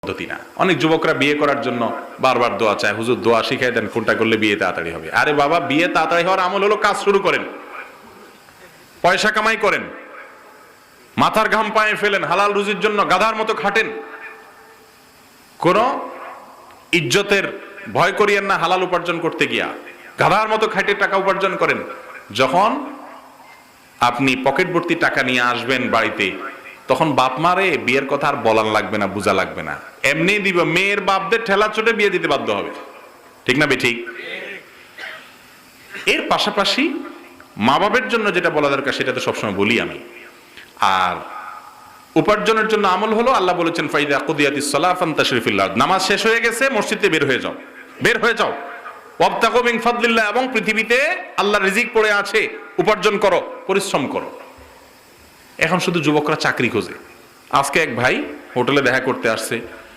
পদ্ধতি না। অনেক যুবকরা বিয়ে করার জন্য বারবার দোয়া চায়, হুজুর দোয়া শিখাই দেন কোনটা করলে বিয়ে তাড়াতাড়ি হবে। আরে বাবা, বিয়ে তাড়াতাড়ি হওয়ার আমল হলো কাজ শুরু করেন, পয়সা কামাই করেন, মাথার ঘাম পায়ে ফেলেন, হালাল রুজির জন্য গাধার মতো খাটেন। কোন ইজ্জতের ভয় করিয়েন না হালাল উপার্জন করতে গিয়া, গাধার মতো খাটে টাকা উপার্জন করেন। যখন আপনি পকেট ভর্তি টাকা নিয়ে আসবেন বাড়িতে, তখন বাপ মারে বিয়ের কথা আর বলার লাগবে না, বোঝা লাগবে না, এমনি দিব। মেয়ের বাপদের ঠেলা চোটে বিয়ে দিতে বাধ্য হবে, ঠিক না বেঠিক? এর পাশাপাশি মা বাবার জন্য যেটা বলা দরকার সেটা তো সবসময় বলি আমি। আর উপার্জনের জন্য আমল হলো, আল্লাহ বলেছেন ফাইদা কুদিয়াতিস সালাহ ফান্তাশিরু ফিল আরদ, নামাজ শেষ হয়ে গেছে, মসজিদ থেকে বের হয়ে যাও, বের হয়ে যাও। ওয়াবতাগু মিন ফাদলিল্লাহ, এবং পৃথিবীতে আল্লাহর রিজিক পড়ে আছে, উপার্জন করো, পরিশ্রম করো। এখন শুধু যুবকরা চাকরি খোঁজে। আজকে এক ভাই হোটেলে দেখা করতে আসছে,